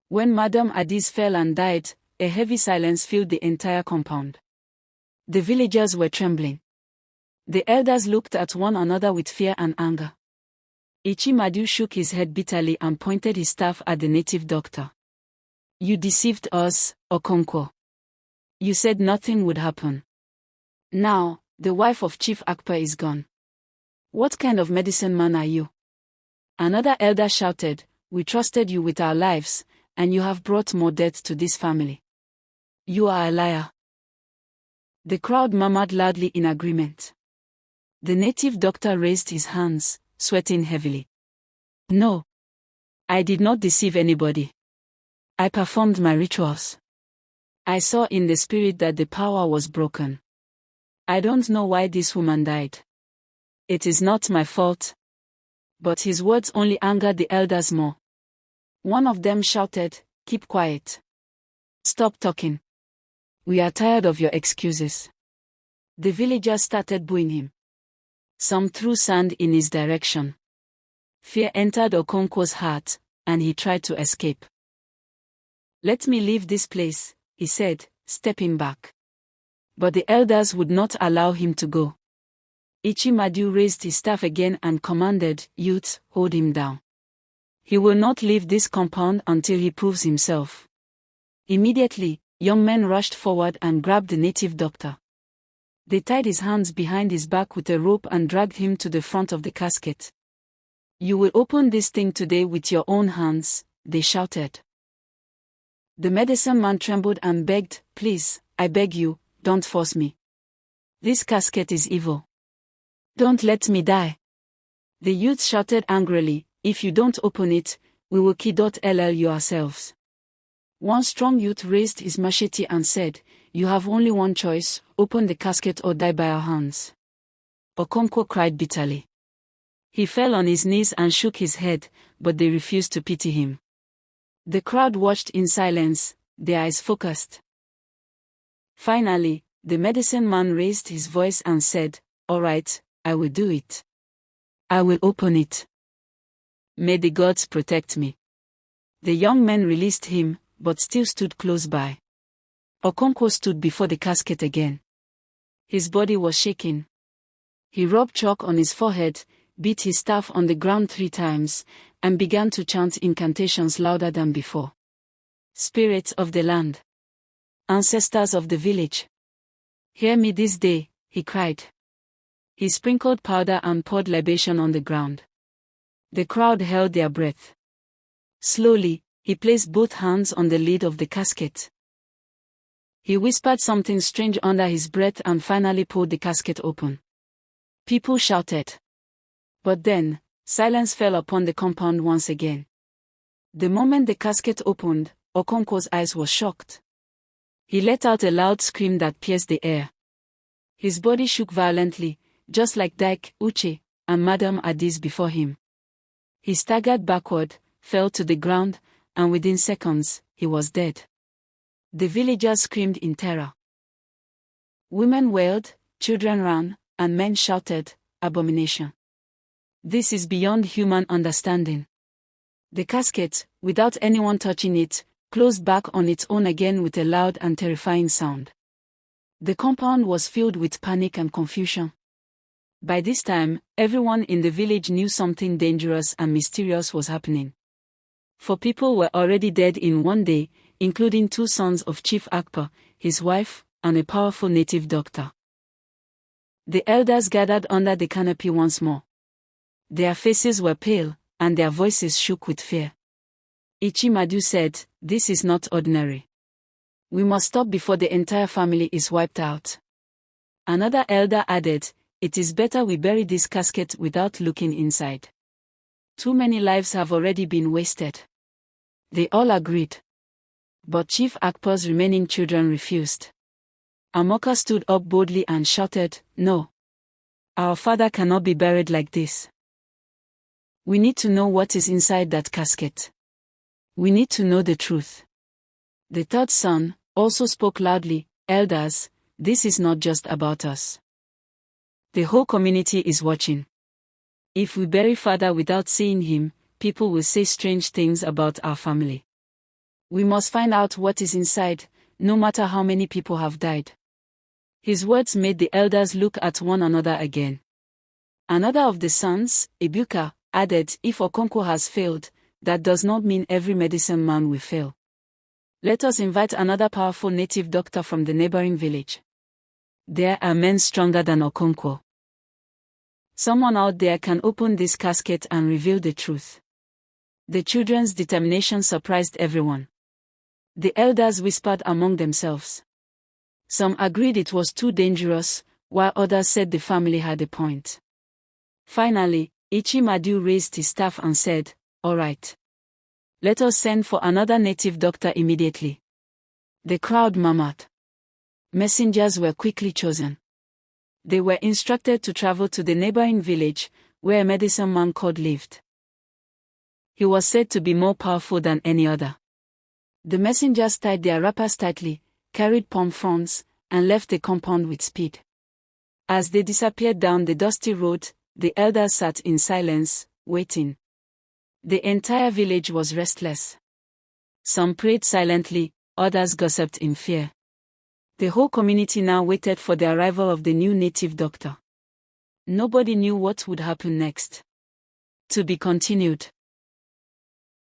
When Madame Addis fell and died, a heavy silence filled the entire compound. The villagers were trembling. The elders looked at one another with fear and anger. Ichimadu shook his head bitterly and pointed his staff at the native doctor. "You deceived us, Okonkwo. You said nothing would happen. Now, the wife of Chief Akpa is gone. What kind of medicine man are you?" Another elder shouted, "We trusted you with our lives, and you have brought more death to this family. You are a liar." The crowd murmured loudly in agreement. The native doctor raised his hands, sweating heavily. "No. I did not deceive anybody. I performed my rituals. I saw in the spirit that the power was broken. I don't know why this woman died. It is not my fault." But his words only angered the elders more. One of them shouted, "Keep quiet. Stop talking. We are tired of your excuses." The villagers started booing him. Some threw sand in his direction. Fear entered Okonkwo's heart, and he tried to escape. "Let me leave this place," he said, stepping back. But the elders would not allow him to go. Ichimadu raised his staff again and commanded, "Youths, hold him down. He will not leave this compound until he proves himself." Immediately, young men rushed forward and grabbed the native doctor. They tied his hands behind his back with a rope and dragged him to the front of the casket. "You will open this thing today with your own hands," they shouted. The medicine man trembled and begged, "Please, I beg you, don't force me. This casket is evil. Don't let me die." The youth shouted angrily, "If you don't open it, we will kill you ourselves." One strong youth raised his machete and said, "You have only one choice, open the casket or die by our hands." Okonkwo cried bitterly. He fell on his knees and shook his head, but they refused to pity him. The crowd watched in silence, their eyes focused. Finally, the medicine man raised his voice and said, "All right, I will do it. I will open it. May the gods protect me." The young men released him, but still stood close by. Okonkwo stood before the casket again. His body was shaking. He rubbed chalk on his forehead, beat his staff on the ground 3 times, and began to chant incantations louder than before. "Spirits of the land. Ancestors of the village. Hear me this day," he cried. He sprinkled powder and poured libation on the ground. The crowd held their breath. Slowly, he placed both hands on the lid of the casket. He whispered something strange under his breath and finally pulled the casket open. People shouted. But then, silence fell upon the compound once again. The moment the casket opened, Okonkwo's eyes were shocked. He let out a loud scream that pierced the air. His body shook violently, just like Dike, Uche, and Madame Addis before him. He staggered backward, fell to the ground, and within seconds, he was dead. The villagers screamed in terror. Women wailed, children ran, and men shouted, "Abomination! This is beyond human understanding." The casket, without anyone touching it, closed back on its own again with a loud and terrifying sound. The compound was filled with panic and confusion. By this time, everyone in the village knew something dangerous and mysterious was happening. 4 people were already dead in one day, including 2 sons of Chief Akpa, his wife, and a powerful native doctor. The elders gathered under the canopy once more. Their faces were pale, and their voices shook with fear. Ichimadu said, "This is not ordinary. We must stop before the entire family is wiped out." Another elder added, "It is better we bury this casket without looking inside. Too many lives have already been wasted." They all agreed. But Chief Akpa's remaining children refused. Amoka stood up boldly and shouted, "No. Our father cannot be buried like this. We need to know what is inside that casket. We need to know the truth." The third son also spoke loudly, "Elders, this is not just about us. The whole community is watching. If we bury father without seeing him, people will say strange things about our family. We must find out what is inside, no matter how many people have died. His words made the elders look at one another again. Another of the sons, Ibuka, added, if Okonkwo has failed, that does not mean every medicine man will fail. Let us invite another powerful native doctor from the neighboring village. There are men stronger than Okonkwo. Someone out there can open this casket and reveal the truth. The children's determination surprised everyone. The elders whispered among themselves. Some agreed it was too dangerous, while others said the family had a point. Finally, Ichimadu raised his staff and said, all right. Let us send for another native doctor immediately. The crowd murmured. Messengers were quickly chosen. They were instructed to travel to the neighboring village, where a medicine man called lived. He was said to be more powerful than any other. The messengers tied their wrappers tightly, carried palm fronds, and left the compound with speed. As they disappeared down the dusty road, the elders sat in silence, waiting. The entire village was restless. Some prayed silently, others gossiped in fear. The whole community now waited for the arrival of the new native doctor. Nobody knew what would happen next. To be continued.